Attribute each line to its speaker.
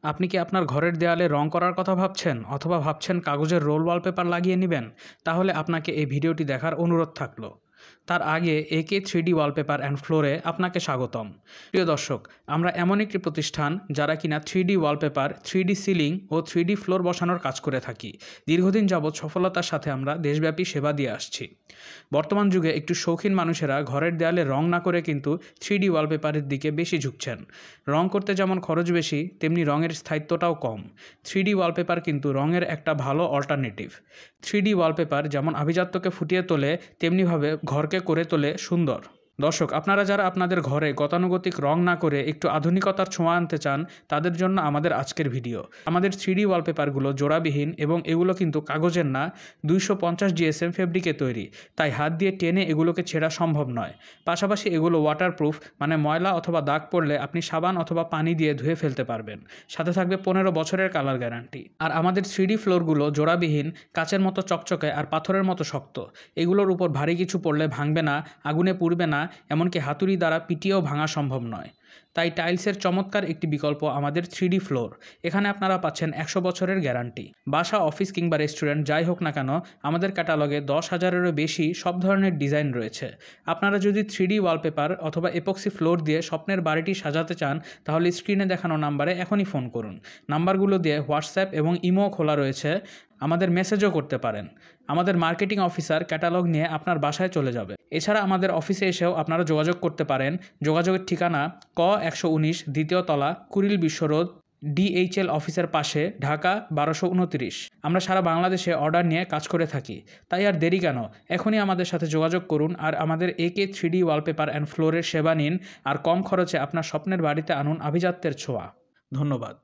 Speaker 1: আপনি কি আপনার ঘরের দেয়ালে রং করার কথা ভাবছেন অথবা ভাবছেন কাগজের রোল ওয়ালপেপার লাগিয়ে নেবেন? তাহলে আপনাকে এই ভিডিওটি দেখার অনুরোধ থাকলো। তার আগে AK 3D ওয়ালপেপার অ্যান্ড ফ্লোরে আপনাকে স্বাগতম। প্রিয় দর্শক, আমরা এমন একটি প্রতিষ্ঠান যারা কিনা 3D ওয়ালপেপার, 3D সিলিং ও 3D ফ্লোর বসানোর কাজ করে থাকি। দীর্ঘদিন যাবৎ সফলতার সাথে আমরা দেশব্যাপী সেবা দিয়ে আসছি। বর্তমান যুগে একটু শৌখিন মানুষেরা ঘরের দেয়ালে রং না করে কিন্তু 3D ওয়ালপেপারের দিকে বেশি ঝুঁকছেন। রং করতে যেমন খরচ বেশি, তেমনি রঙের স্থায়িত্বটাও কম। 3D ওয়ালপেপার কিন্তু রঙের একটা ভালো অল্টারনেটিভ। 3D ওয়ালপেপার যেমন আভিজাত্যকে ফুটিয়ে তোলে, তেমনিভাবে ঘরকে করে তোলে সুন্দর। দর্শক, আপনারা যারা আপনাদের ঘরে গতানুগতিক রং না করে একটু আধুনিকতার ছোঁয়া আনতে চান, তাদের জন্য আমাদের আজকের ভিডিও। আমাদের 3D ওয়ালপেপারগুলো জোড়াবিহীন এবং এগুলো কিন্তু কাগজের না, 250 GSM ফেব্রিকে তৈরি। তাই হাত দিয়ে টেনে এগুলোকে ছেঁড়া সম্ভব নয়। পাশাপাশি এগুলো ওয়াটারপ্রুফ, মানে ময়লা অথবা দাগ পড়লে আপনি সাবান অথবা পানি দিয়ে ধুয়ে ফেলতে পারবেন। সাথে থাকবে 15 বছরের কালার গ্যারান্টি। আর আমাদের 3D ফ্লোরগুলো জোড়াবিহীন, কাচের মতো চকচকে আর পাথরের মতো শক্ত। এগুলোর উপর ভারী কিছু পড়লে ভাঙবে না, আগুনে পুড়বে না, এমনকি হাতুড়ি দ্বারা পিটিয়েও ভাঙা সম্ভব নয়। তাই টাইলসের চমৎকার একটি বিকল্প আমাদের 3D ফ্লোর। এখানে আপনারা পাচ্ছেন 100 বছরের গ্যারান্টি। বাসা, অফিস কিংবা রেস্টুরেন্ট যাই হোক না কেন, আমাদের ক্যাটালগে 10,000-এরও বেশি সব ধরনের ডিজাইন রয়েছে। আপনারা যদি 3D ওয়ালপেপার অথবা এপক্সি ফ্লোর দিয়ে স্বপ্নের বাড়িটি সাজাতে চান, তাহলে স্ক্রিনে দেখানো নাম্বারে এখনই ফোন করুন। নাম্বারগুলো দিয়ে হোয়াটসঅ্যাপ এবং ইমো খোলা রয়েছে, আমাদের মেসেজও করতে পারেন। আমাদের মার্কেটিং অফিসার ক্যাটালগ নিয়ে আপনার বাসায় চলে যাবে। এছাড়া আমাদের অফিসে এসেও আপনারা যোগাযোগ করতে পারেন। যোগাযোগের ঠিকানা ক 119 দ্বিতীয় তলা, কুড়িল বিশ্ব রোড, DHL অফিসের পাশে, ঢাকা 1229। আমরা সারা বাংলাদেশে অর্ডার নিয়ে কাজ করে থাকি। তাই আর দেরি কেন, এখনই আমাদের সাথে যোগাযোগ করুন আর আমাদের AK 3D ওয়ালপেপার অ্যান্ড ফ্লোরের সেবা নিন, আর কম খরচে আপনার স্বপ্নের বাড়িতে আনুন আভিজাত্যের ছোঁয়া। ধন্যবাদ।